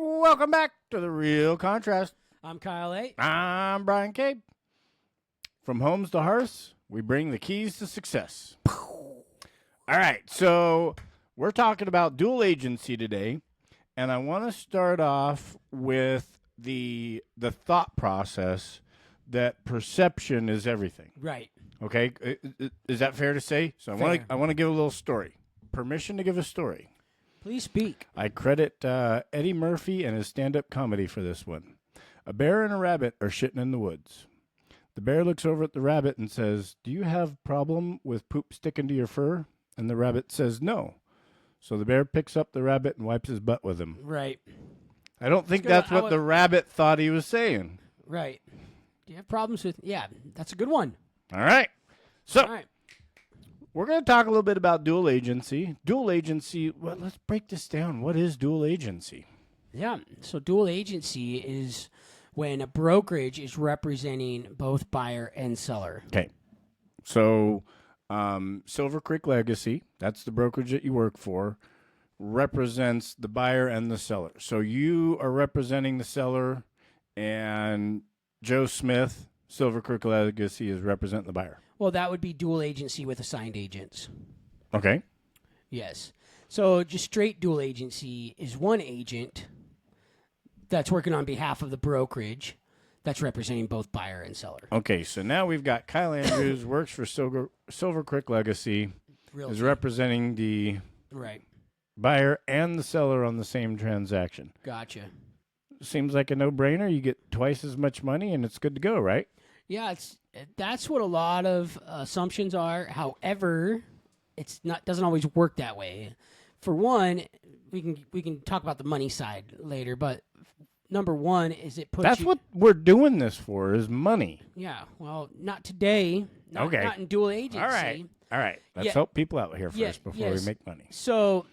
Welcome back to The Real Contrast. I'm Kyle A. I'm Brian Cabe. From homes to hearths, we bring the keys to success. All right, so we're talking about dual agency today, and I want to start off with the thought process that perception is everything. Right. Okay, is that fair to say? So I want to give a little story. Permission to give a story. Please speak. I credit Eddie Murphy and his stand-up comedy for this one. A bear and a rabbit are shitting in the woods. The bear looks over at the rabbit and says, "Do you have problem with poop sticking to your fur?" And the rabbit says, "No." So the bear picks up the rabbit and wipes his butt with him. Right. I don't think that's what the rabbit thought he was saying. Right. Do you have problems with... Yeah, that's a good one. All right. So... All right. We're going to talk a little bit about dual agency. Dual agency, well, let's break this down. What is dual agency? Yeah, so dual agency is when a brokerage is representing both buyer and seller. Okay. So Silver Creek Legacy, that's the brokerage that you work for, represents the buyer and the seller. So you are representing the seller, and Joe Smith, Silver Creek Legacy, is representing the buyer. Well, that would be dual agency with assigned agents. Okay. Yes. So just straight dual agency is one agent that's working on behalf of the brokerage that's representing both buyer and seller. Okay, so now we've got Kyle Andrews, works for Silver Creek Legacy, is representing the buyer and the seller on the same transaction. Gotcha. Seems like a no-brainer. You get twice as much money, and it's good to go, right? Yeah, that's what a lot of assumptions are. However, doesn't always work that way. For one, we can talk about the money side later, but number one is it puts That's what we're doing this for, is money. Yeah, well, not today. Not in dual agency. All right. Let's help people out here first before we make money. So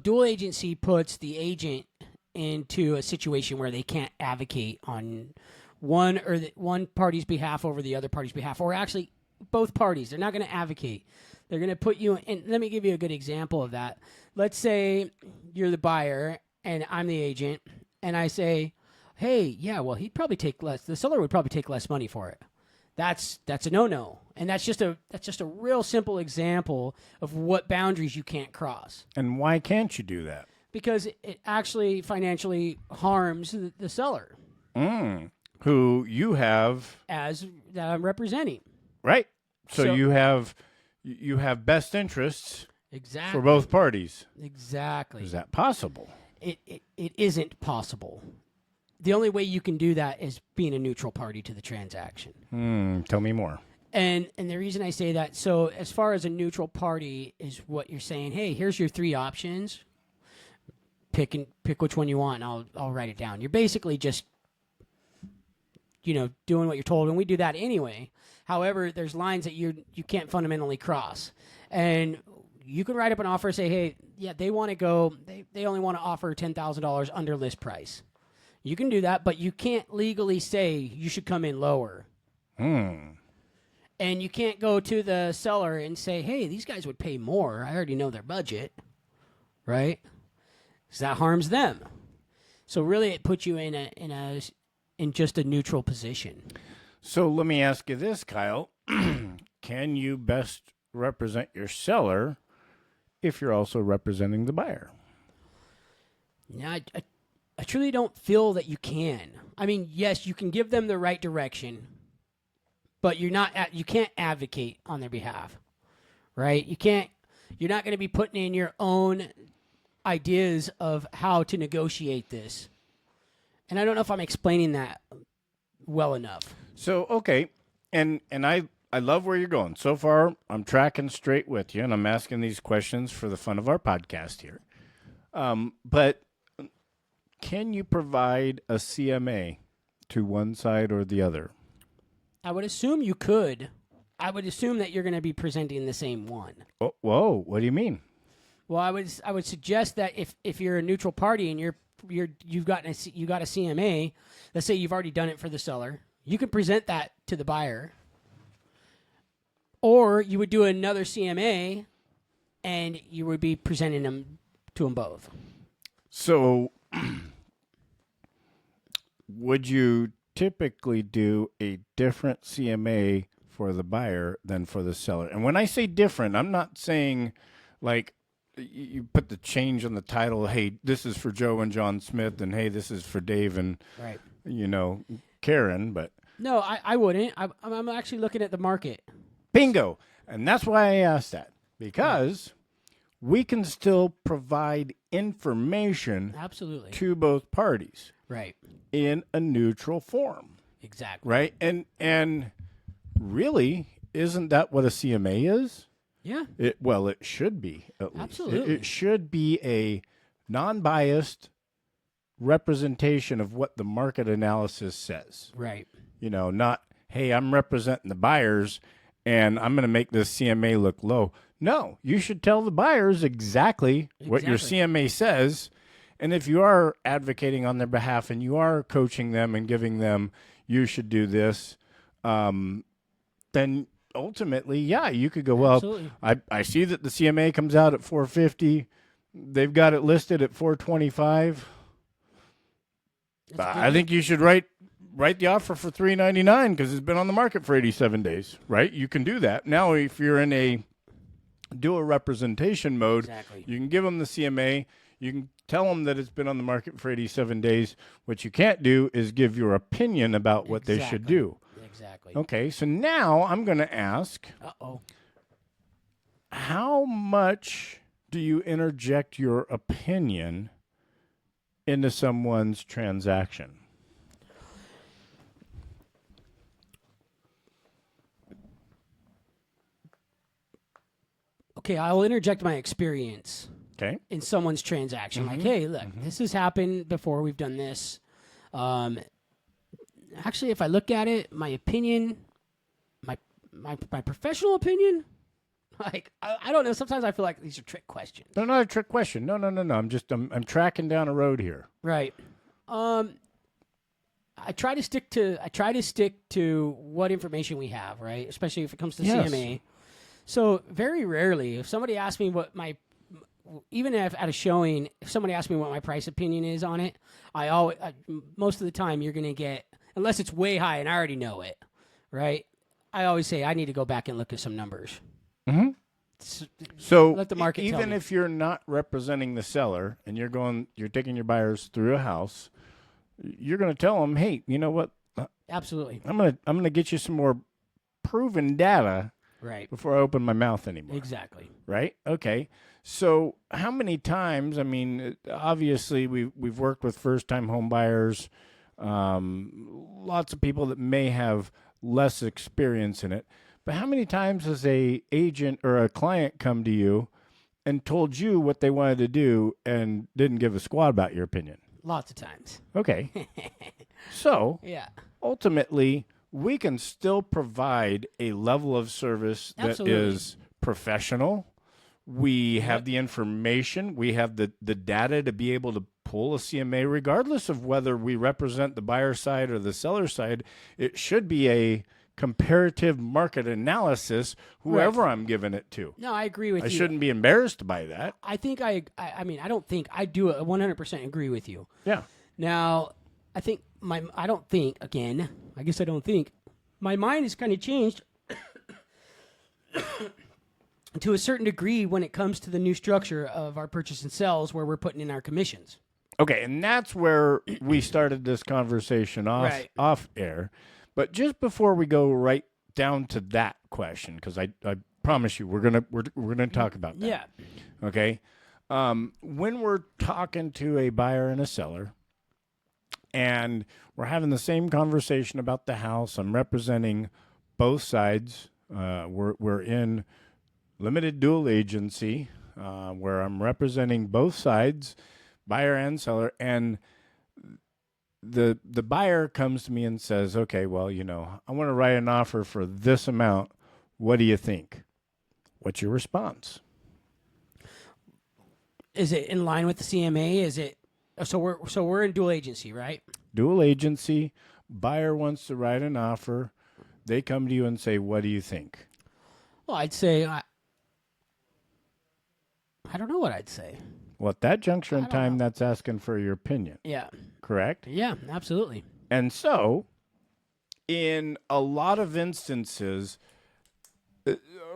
dual agency puts the agent into a situation where they can't advocate on one party's behalf over the other party's behalf, or actually both parties. They're not going to advocate. They're going to put you in. And let me give you a good example of that. Let's say you're the buyer and I'm the agent, and I say, "Hey, yeah, well, he'd probably take less. The seller would probably take less money for it." That's a no-no, and that's just a real simple example of what boundaries you can't cross. And why can't you do that? Because it actually financially harms the seller. Who you have as that I'm representing, right? So you have best interests for both parties. Exactly. Is that possible? It isn't possible. The only way you can do that is being a neutral party to the transaction. Tell me more. And the reason I say that, so as far as a neutral party is what you're saying. Hey, here's your three options. Pick which one you want, and I'll write it down. You're basically just doing what you're told, and we do that anyway. However, there's lines that you can't fundamentally cross. And you can write up an offer and say, hey, yeah, they want to go, they only want to offer $10,000 under list price. You can do that, but you can't legally say you should come in lower. And you can't go to the seller and say, hey, these guys would pay more. I already know their budget, right? Because that harms them. So really it puts you in just a neutral position. So let me ask you this, Kyle. Can you best represent your seller if you're also representing the buyer? Yeah, I truly don't feel that you can. I mean, yes, you can give them the right direction, but you can't advocate on their behalf, right? You're not going to be putting in your own ideas of how to negotiate this. And I don't know if I'm explaining that well enough. So, okay. And I love where you're going. So far, I'm tracking straight with you, and I'm asking these questions for the fun of our podcast here. But can you provide a CMA to one side or the other? I would assume you could. I would assume that you're going to be presenting the same one. Oh, whoa, what do you mean? Well, I would suggest that if you're a neutral party and you've got a CMA, let's say you've already done it for the seller, you can present that to the buyer. Or you would do another CMA and you would be presenting them to them both. So, would you typically do a different CMA for the buyer than for the seller? And when I say different, I'm not saying like you put the change on the title. Hey, this is for Joe and John Smith, and hey, this is for Dave and Right. Karen. But No, I wouldn't. I'm actually looking at the market. bingo, and that's why I asked that, because we can still provide information Absolutely. to both parties Right. in a neutral form, Exactly. right? And really, isn't that what a CMA is? Yeah. It should be, at least. Absolutely. It should be a non-biased representation of what the market analysis says. Right. Not, hey, I'm representing the buyers and I'm going to make this CMA look low. No, you should tell the buyers exactly what your CMA says. And if you are advocating on their behalf and you are coaching them and giving them, you should do this, then ultimately, yeah, you could go, well, Absolutely. I see that the CMA comes out at 450. They've got it listed at 425. I think you should write the offer for $399 because it's been on the market for 87 days, right? You can do that. Now, if you're in a dual representation mode, you can give them the CMA. You can tell them that it's been on the market for 87 days. What you can't do is give your opinion about what they should do. Exactly. Okay, so now I'm going to ask, how much do you interject your opinion into someone's transaction? Okay, I'll interject my experience Okay. in someone's transaction. Like, hey, look, this has happened before. We've done this. Actually, if I look at it, my opinion, my professional opinion, like I don't know. Sometimes I feel like these are trick questions. No, not a trick question. No. I'm tracking down a road here. Right. I try to stick to what information we have, right? Especially if it comes to CMA. So very rarely, if somebody asks me what even if at a showing, if somebody asks me what my price opinion is on it, most of the time you're going to get, unless it's way high and I already know it, right? I always say I need to go back and look at some numbers. Mm-hmm. So let the market even tell me. if you're not representing the seller and you're taking your buyers through a house, you're going to tell them, hey, you know what? Absolutely. I'm gonna get you some more proven data. Right. Before I open my mouth anymore. Exactly. Right? Okay. So how many times, I mean, obviously we've worked with first-time home buyers, lots of people that may have less experience in it, but how many times has a agent or a client come to you and told you what they wanted to do and didn't give a squat about your opinion? Lots of times. Okay. So yeah. Ultimately, we can still provide a level of service that is professional. We have the information. We have the data to be able to pull a CMA regardless of whether we represent the buyer side or the seller side. It should be a comparative market analysis, whoever I'm giving it to. No, I agree with you. I shouldn't be embarrassed by that. I think I don't think I do 100% agree with you. Yeah. Now, I don't think my mind has kind of changed to a certain degree when it comes to the new structure of our purchase and sales where we're putting in our commissions. Okay, and that's where we started this conversation off air. But just before we go right down to that question, because I promise you we're gonna talk about that. Yeah. Okay. When we're talking to a buyer and a seller, and we're having the same conversation about the house, I'm representing both sides. We're in limited dual agency, where I'm representing both sides, buyer and seller, and the buyer comes to me and says, okay, well, I want to write an offer for this amount. What do you think? What's your response? Is it in line with the CMA? Is it so we're in dual agency, right? Dual agency, buyer wants to write an offer. They come to you and say, what do you think? Well, I'd say I don't know what I'd say. Well, at that juncture in I don't time, know. that's asking for your opinion, Yeah. correct? Yeah, absolutely. And so, in a lot of instances,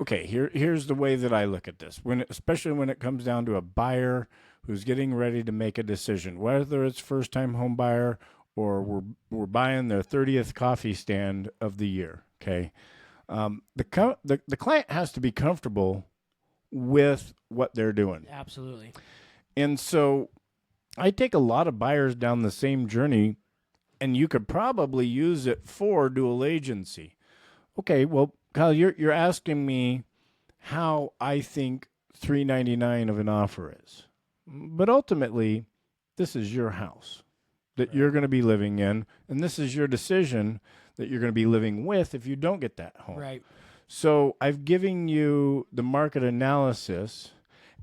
okay, here's the way that I look at this. Especially when it comes down to a buyer who's getting ready to make a decision, whether it's first-time home buyer or we're buying their 30th coffee stand of the year. Okay, the client has to be comfortable with what they're doing, Absolutely. and so I take a lot of buyers down the same journey, and you could probably use it for dual agency. Okay, well, Kyle, you're asking me how I think $399 of an offer is, but ultimately, this is your house that you're going to be living in, and this is your decision that you're going to be living with if you don't get that home. Right. So I've given you the market analysis,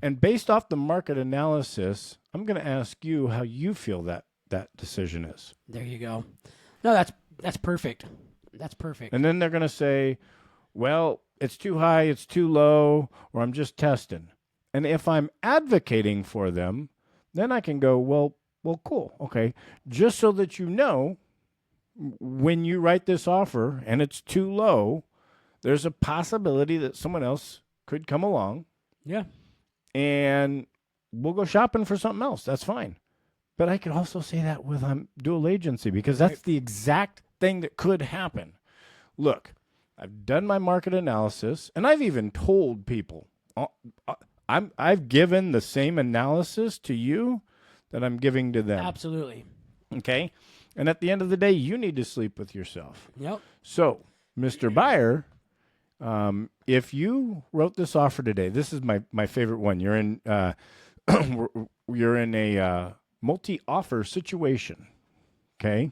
and based off the market analysis, I'm going to ask you how you feel that decision is. There you go. No, that's perfect. That's perfect. And then they're going to say, well, it's too high, it's too low, or I'm just testing. And if I'm advocating for them, then I can go, well, cool. Okay. Just so that you know, when you write this offer and it's too low, there's a possibility that someone else could come along. Yeah. And we'll go shopping for something else. That's fine. But I could also say that with dual agency, because that's the exact thing that could happen. Look, I've done my market analysis, and I've even told people, I've given the same analysis to you that I'm giving to them. Absolutely. Okay? And at the end of the day, you need to sleep with yourself. Yep. So, Mr. Buyer, if you wrote this offer today, this is my favorite one. You're in you're in a multi-offer situation. Okay?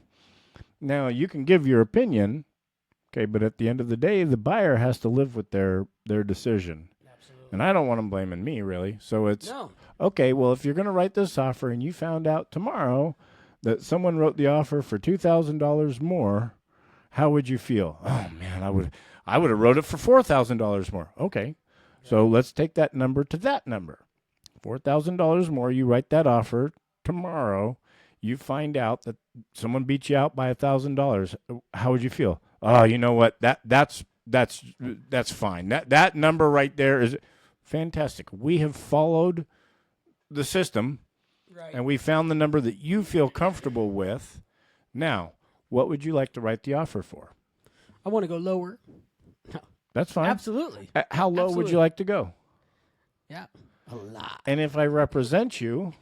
Now, you can give your opinion, okay, but at the end of the day, the buyer has to live with their decision. Absolutely. And I don't want them blaming me, really. So it's, No. okay, well, if you're going to write this offer and you found out tomorrow that someone wrote the offer for $2,000 more, how would you feel? Oh, man, I would have wrote it for $4,000 more. Okay, so let's take that number to that number. $4,000 more, you write that offer tomorrow, you find out that someone beat you out by $1,000. How would you feel? Oh, you know what? That's fine. That number right there is fantastic. We have followed the system, Right. and we found the number that you feel comfortable with. Now, what would you like to write the offer for? I want to go lower. No. That's fine. Absolutely. How low would Absolutely. you like to go? Yeah. A lot. And if I represent you,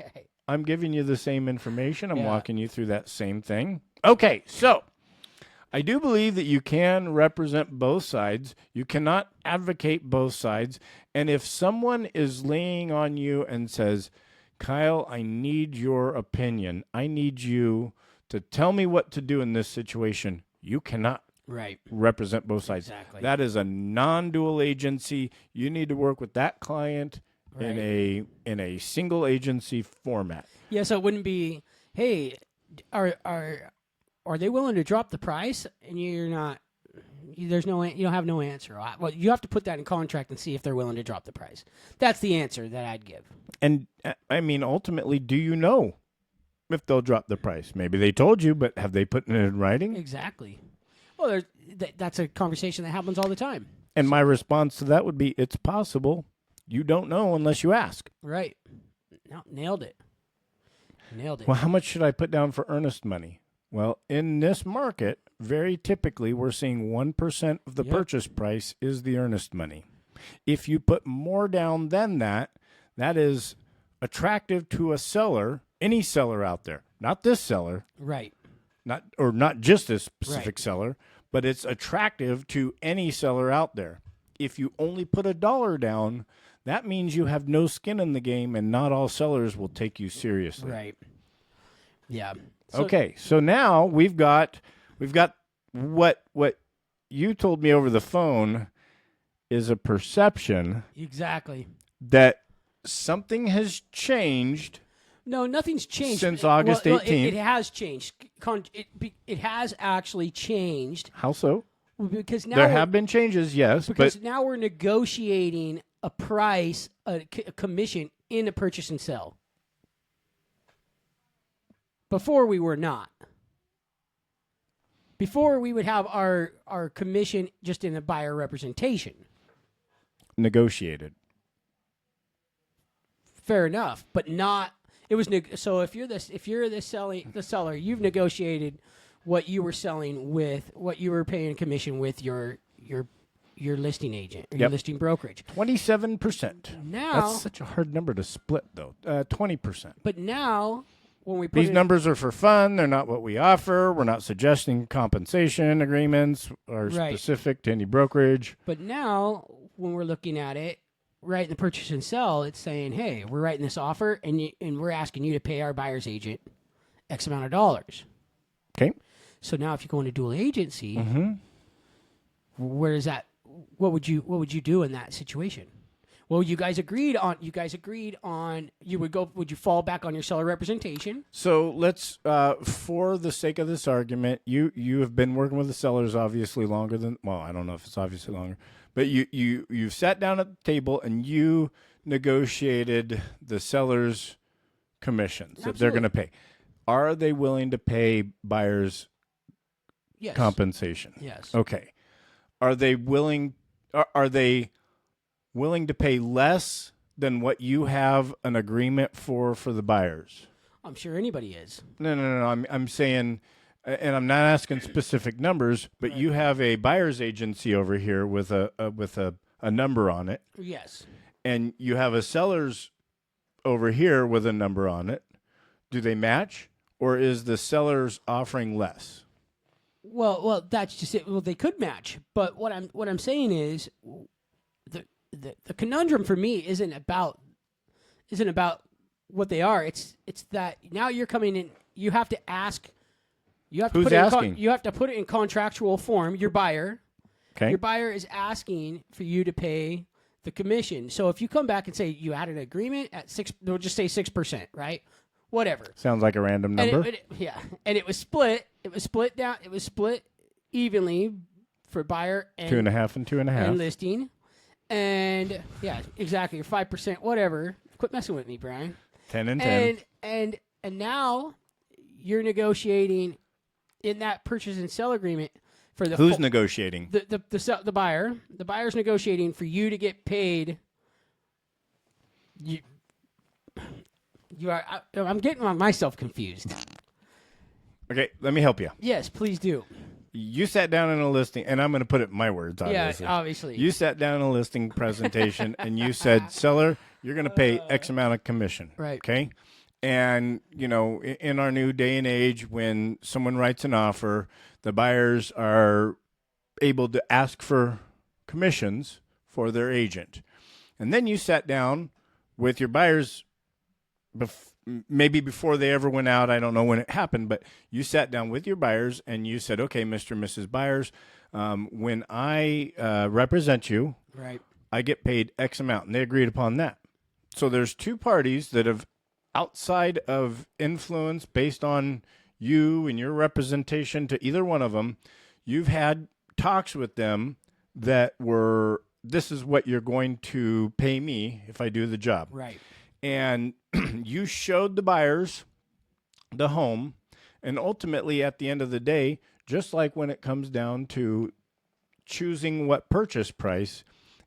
I'm giving you the same information. I'm Yeah. walking you through that same thing. Okay, so I do believe that you can represent both sides. You cannot advocate both sides. And if someone is laying on you and says, Kyle, I need your opinion, I need you to tell me what to do in this situation, you cannot Right. represent both sides. Exactly. That is a non-dual agency. You need to work with that client in a single agency format. Yeah, so it wouldn't be, hey, are they willing to drop the price? And you're not. You don't have no answer. Well, you have to put that in contract and see if they're willing to drop the price. That's the answer that I'd give. And I mean, ultimately, do you know if they'll drop the price? Maybe they told you, but have they put it in writing? Exactly. Well, that's a conversation that happens all the time. And my response to that would be, it's possible. You don't know unless you ask. Right. No, nailed it. Nailed it. Well, how much should I put down for earnest money? Well, in this market, very typically, we're seeing 1% of the purchase price is the earnest money. If you put more down than that, that is attractive to a seller, any seller out there, not this seller, Right. not just this specific seller, but it's attractive to any seller out there. If you only put $1 down, that means you have no skin in the game, and not all sellers will take you seriously. Right. Yeah. Okay, so now we've got what you told me over the phone is a perception Exactly. that something has changed. No, nothing's changed Since August 18th. It has changed. It has actually changed How so? because now There have been changes, yes, because but now we're negotiating a price, a commission in a purchase and sell. Before we were not. Before we would have our commission just in a buyer representation. Negotiated. Fair enough, but not. It was so if you're the seller, you've negotiated what you were selling with, what you were paying commission with your listing agent or your listing brokerage. 27%. Now that's such a hard number to split, though. 20%. But now, when we put these numbers are for fun, they're not what we offer. We're not suggesting compensation agreements are specific to any brokerage. But now, when we're looking at it, right in the purchase and sell, it's saying, "Hey, we're writing this offer, and we're asking you to pay our buyer's agent X amount of dollars." Okay. So now, if you go into dual agency, where is that? What would you do in that situation? Well, you guys agreed on. Would you fall back on your seller representation? So let's, for the sake of this argument, you have been working with the sellers obviously longer than. Well, I don't know if it's obviously longer, but you've sat down at the table and you negotiated the sellers' commissions that they're going to pay. Are they willing to pay buyers compensation? Yes. Okay. Are they willing? Are they willing to pay less than what you have an agreement for the buyers? I'm sure anybody is. No. I'm saying, and I'm not asking specific numbers, but you have a buyer's agency over here with a number on it. Yes. And you have a seller's over here with a number on it. Do they match, or is the seller's offering less? Well, that's just it. Well, they could match, but what I'm saying is, the conundrum for me isn't about what they are. It's that now you're coming in. You have to ask. You have to Who's asking? You have to put it in contractual form. Your buyer. Okay. Your buyer is asking for you to pay the commission. So if you come back and say you had an agreement at 6%, we'll just say 6%, right? Whatever. Sounds like a random number. And it was split. It was split down. It was split evenly for buyer and 2.5 and 2.5 and listing. And yeah, exactly. Or 5%, whatever. Quit messing with me, Brian. 10 and 10. And now you're negotiating in that purchase and sell agreement for the who's negotiating? The buyer. The buyer's negotiating for you to get paid. I'm getting myself confused. Okay, let me help you. Yes, please do. You sat down in a listing, and I'm going to put it in my words, obviously. Yeah, obviously. You sat down in a listing presentation, and you said, seller, you're going to pay X amount of commission. Right. Okay? And, in our new day and age, when someone writes an offer, the buyers are able to ask for commissions for their agent. And then you sat down with your buyers maybe before they ever went out. I don't know when it happened, but you sat down with your buyers and you said, okay, Mr. and Mrs. Buyers, when I represent you, right, I get paid X amount. And they agreed upon that. So there's two parties that have, outside of influence based on you and your representation to either one of them, you've had talks with them that were, this is what you're going to pay me if I do the job. Right. And you showed the buyers the home, and ultimately at the end of the day, just like when it comes down to choosing what purchase price,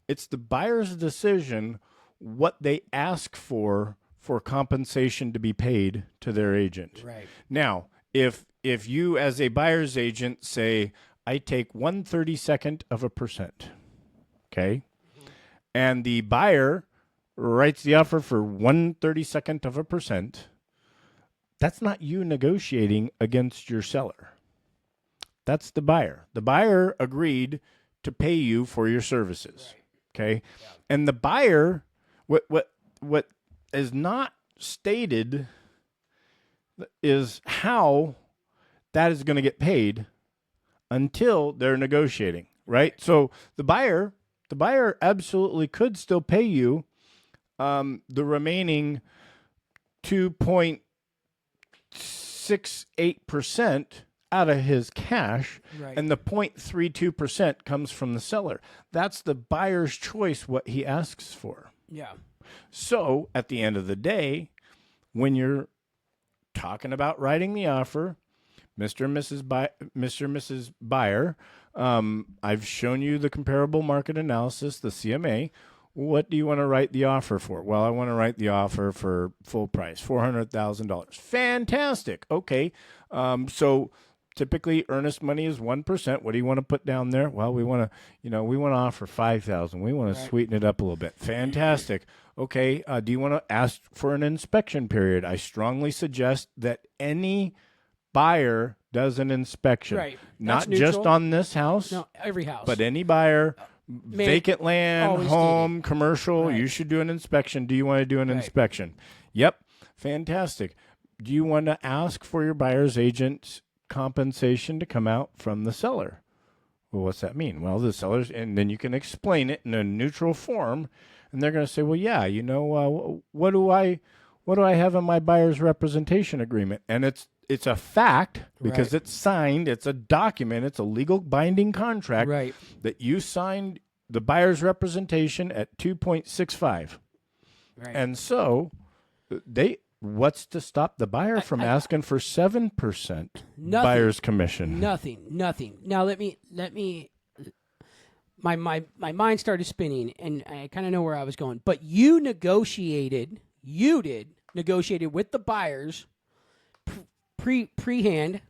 it's the buyer's decision what they ask for compensation to be paid to their agent. Right. Now, if you as a buyer's agent say, I take 1/32 of a percent, okay, and the buyer writes the offer for 1/32 of a percent, that's not you negotiating against your seller. That's the buyer. The buyer agreed to pay you for your services. Right. Okay? Yeah. And the buyer, what is not stated is how that is going to get paid until they're negotiating, right? So the buyer absolutely could still pay you the remaining 2.68% out of his cash, right, and the 0.32% comes from the seller. That's the buyer's choice what he asks for. Yeah. So at the end of the day, when you're talking about writing the offer, Mr. and Mrs. Buyer, I've shown you the comparable market analysis, the CMA. What do you want to write the offer for? Well, I want to write the offer for full price, $400,000. Fantastic. Okay. So typically earnest money is 1%. What do you want to put down there? Well, we want to offer 5,000. We want to sweeten it up a little bit. Fantastic. Okay. Do you want to ask for an inspection period? I strongly suggest that any buyer does an inspection. Right. Not just on this house. No, every house. But any buyer, vacant land, home, commercial, you should do an inspection. Do you want to do an inspection? Yep. Fantastic. Do you want to ask for your buyer's agent's compensation to come out from the seller? Well, what's that mean? Well, the sellers, and then you can explain it in a neutral form, and they're going to say, well, yeah, what do I have in my buyer's representation agreement? And it's a fact because it's signed. It's a document. It's a legal binding contract that you signed the buyer's representation at 2.65. Right. And so what's to stop the buyer from asking for 7% buyer's commission? Nothing. Now let me my mind started spinning and I kind of know where I was going. But you negotiated with the buyers pre-hand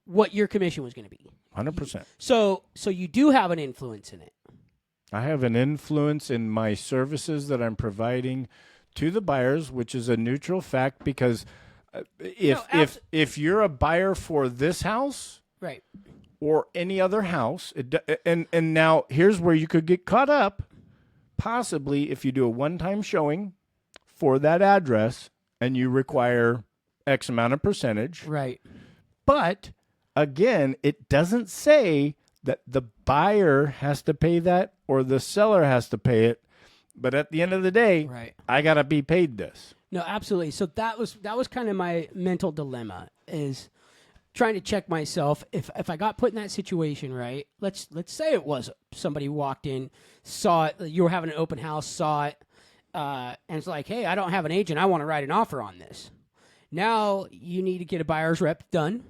what your commission was going to be. 100%. So you do have an influence in it. I have an influence in my services that I'm providing to the buyers, which is a neutral fact because if you're a buyer for this house, right, or any other house, and now here's where you could get caught up, possibly if you do a one-time showing for that address and you require X amount of percentage. Right. But again, it doesn't say that the buyer has to pay that or the seller has to pay it. But at the end of the day, I got to be paid this. No, absolutely. So that was kind of my mental dilemma, is trying to check myself if I got put in that situation, right? Let's say it was somebody walked in, saw it, you were having an open house, saw it, and it's like, hey, I don't have an agent. I want to write an offer on this. Now you need to get a buyer's rep done.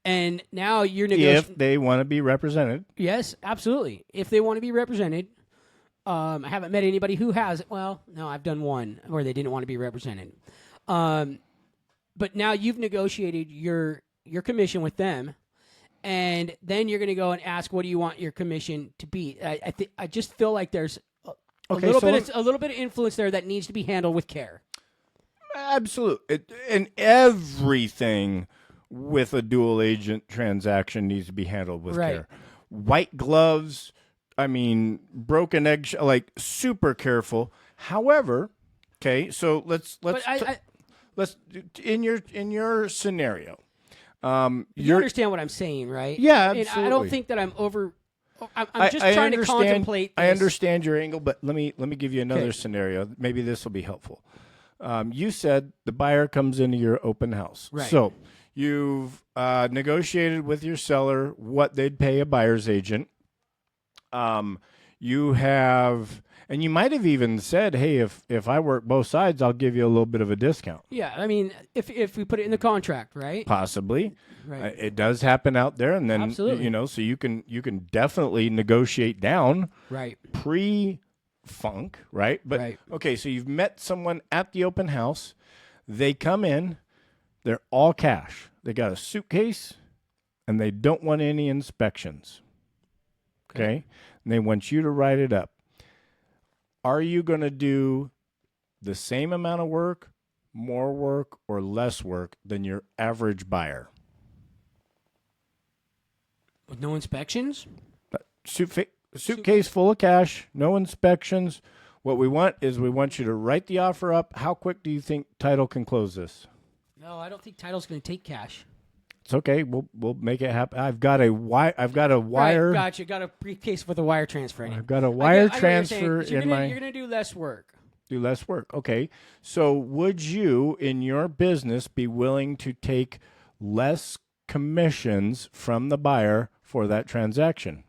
And now you're negotiating. If they want to be represented. Yes, absolutely. If they want to be represented. I haven't met anybody who has. Well, no, I've done one where they didn't want to be represented. But now you've negotiated your commission with them, and then you're going to go and ask, what do you want your commission to be? I just feel like there's a little bit of influence there that needs to be handled with care. Absolutely. And everything with a dual agent transaction needs to be handled with care. White gloves, broken egg, like super careful. However, okay, so let's in your scenario. You understand what I'm saying, right? Yeah, absolutely. I don't think that I'm over. I'm just trying to contemplate this. I understand your angle, but let me give you another scenario. Maybe this will be helpful. You said the buyer comes into your open house. Right. So you've negotiated with your seller what they'd pay a buyer's agent. You have, and you might have even said, hey, if I work both sides, I'll give you a little bit of a discount. Yeah, if we put it in the contract, right? Possibly. Right. It does happen out there, and then absolutely. So you can definitely negotiate down. Right. Pre-funk, right? But okay, so you've met someone at the open house. They come in, they're all cash. They got a suitcase, and they don't want any inspections. Okay? And they want you to write it up. Are you going to do the same amount of work, more work, or less work than your average buyer? With no inspections? Suitcase full of cash, no inspections. What we want is we want you to write the offer up. How quick do you think title can close this? No, I don't think title's going to take cash. It's okay. We'll make it happen. I've got a wire. Right, gotcha. Got a briefcase with a wire transfer in it. I've got a wire transfer you're in You're gonna do less work. Do less work. Okay. So would you, in your business, be willing to take less commissions from the buyer for that transaction?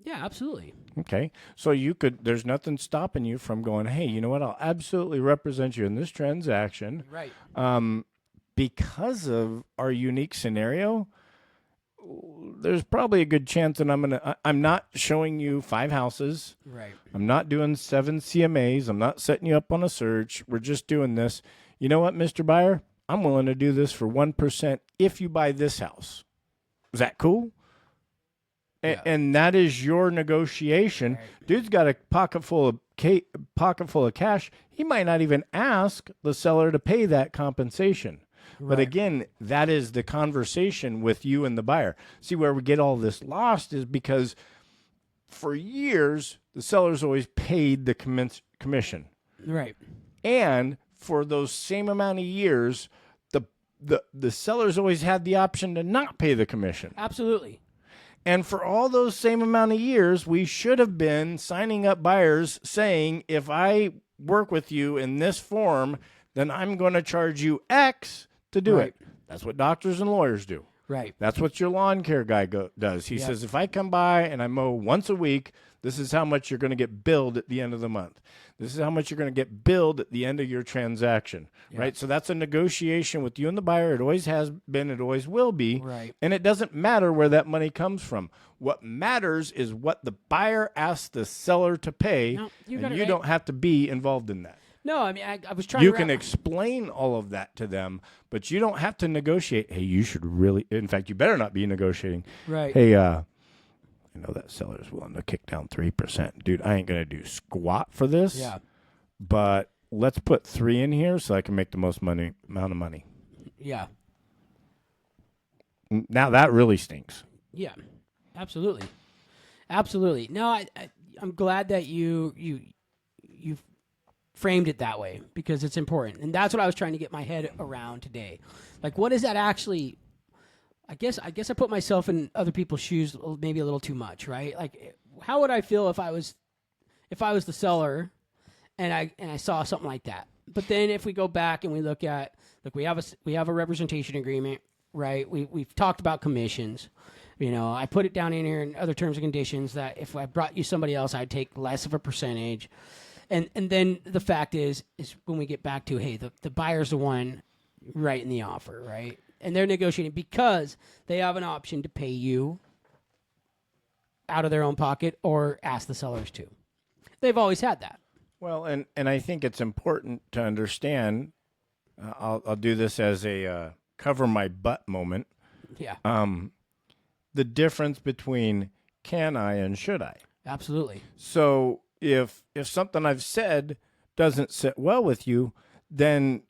Yeah, absolutely. Okay. So there's nothing stopping you from going, hey, you know what? I'll absolutely represent you in this transaction. Right. Because of our unique scenario, there's probably a good chance that I'm not showing you 5 houses. Right. I'm not doing 7 CMAs. I'm not setting you up on a search. We're just doing this. You know what, Mr. Buyer? I'm willing to do this for 1% if you buy this house. Is that cool? Yeah. And that is your negotiation. Right. Dude's got a pocket full of cash. He might not even ask the seller to pay that compensation. But again, that is the conversation with you and the buyer. See, where we get all this lost is because for years, the seller's always paid the commission. Right. And for those same amount of years, the seller's always had the option to not pay the commission. Absolutely. And for all those same amount of years, we should have been signing up buyers saying, if I work with you in this form, then I'm going to charge you X to do it. That's what doctors and lawyers do. Right. That's what your lawn care guy does. He says, if I come by and I mow once a week, this is how much you're going to get billed at the end of the month. This is how much you're going to get billed at the end of your transaction, right? So that's a negotiation with you and the buyer. It always has been. It always will be. Right. And it doesn't matter where that money comes from. What matters is what the buyer asks the seller to pay, No, and you don't have to be involved in that. No, I mean, I was trying You to can explain all of that to them, but you don't have to negotiate. Hey, you should really, in fact, you better not be negotiating. Right. Hey, I know that seller's willing to kick down 3%. Dude, I ain't going to do squat for this. Yeah. But let's put 3 in here so I can make the most amount of money. Yeah. Now that really stinks. Yeah. Absolutely. Absolutely. No, I'm glad that you framed it that way because it's important. And that's what I was trying to get my head around today. Like, what is that actually? I guess I put myself in other people's shoes maybe a little too much, right? Like, how would I feel if I was the seller and I saw something like that? But then if we go back and we look at, look, we have a representation agreement, right? We've talked about commissions. You know, I put it down in here in other terms and conditions that if I brought you somebody else, I'd take less of a percentage. And then the fact is when we get back to, hey, the buyer's the one writing the offer, right? And they're negotiating because they have an option to pay you out of their own pocket or ask the sellers to. They've always had that. Well, and I think it's important to understand. I'll do this as a cover my butt moment. Yeah. The difference between can I and should I? Absolutely. So if something I've said doesn't sit well with you, then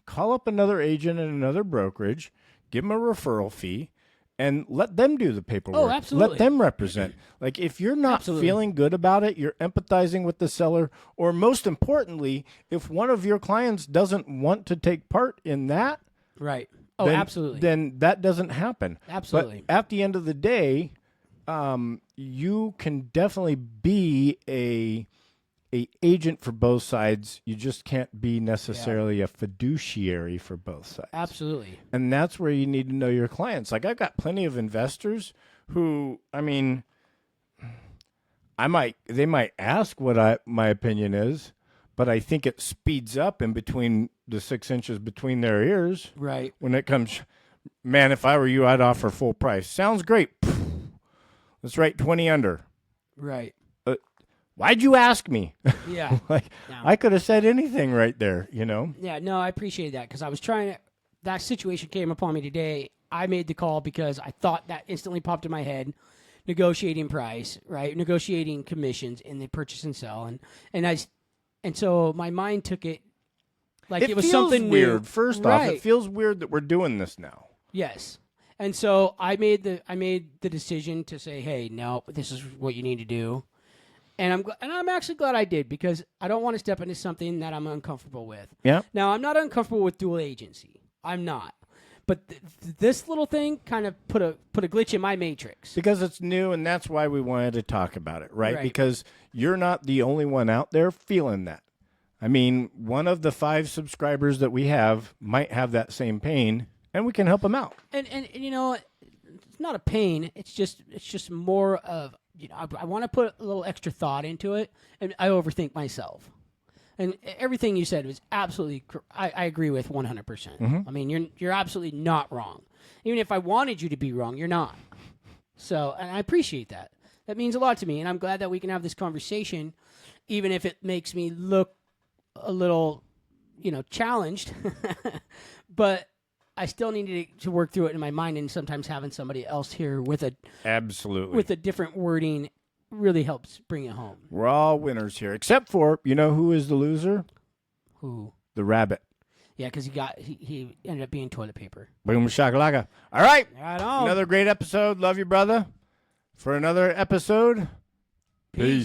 call up another agent in another brokerage, give them a referral fee, and let them do the paperwork. Oh, absolutely. Let them represent. Like, if you're not Absolutely. feeling good about it, you're empathizing with the seller, or most importantly, if one of your clients doesn't want to take part in that, Right. Oh, absolutely. then that doesn't happen. Absolutely. But at the end of the day, you can definitely be a agent for both sides. You just can't be necessarily a fiduciary for both sides. Absolutely. And that's where you need to know your clients. Like, I've got plenty of investors who, I mean, they might ask what my opinion is, but I think it speeds up in between the 6 inches between their ears. Right. When it comes, man, if I were you, I'd offer full price. Sounds great. Let's write 20 under. Right. Why'd you ask me? Yeah. Like, No. I could have said anything right there, you know? Yeah, no, I appreciate that because I was trying to. That situation came upon me today. I made the call because I thought that instantly popped in my head. Negotiating price, right? Negotiating commissions in the purchase and sell, and so my mind took it like it was feels something weird. new. First off, Right. it feels weird that we're doing this now. Yes, and so I made the decision to say, hey, no, this is what you need to do. And I'm actually glad I did because I don't want to step into something that I'm uncomfortable with. Yeah. Now, I'm not uncomfortable with dual agency. I'm not. But this little thing kind of put a glitch in my matrix. Because it's new, and that's why we wanted to talk about it, right? Right. Because you're not the only one out there feeling that. I mean, one of the 5 subscribers that we have might have that same pain, and we can help them out. And you know, it's not a pain. It's just more of I want to put a little extra thought into it, and I overthink myself. And everything you said was absolutely, I agree with 100%. I mean, you're absolutely not wrong. Even if I wanted you to be wrong, you're not. So, and I appreciate that. That means a lot to me, and I'm glad that we can have this conversation, even if it makes me look a little, challenged. But I still needed to work through it in my mind, and sometimes having somebody else here with a different wording really helps bring it home. We're all winners here, except for, who is the loser? Who? The rabbit. Yeah, because he ended up being toilet paper. Boom shakalaka. All right. Right on. Another great episode. Love you, brother. For another episode, peace.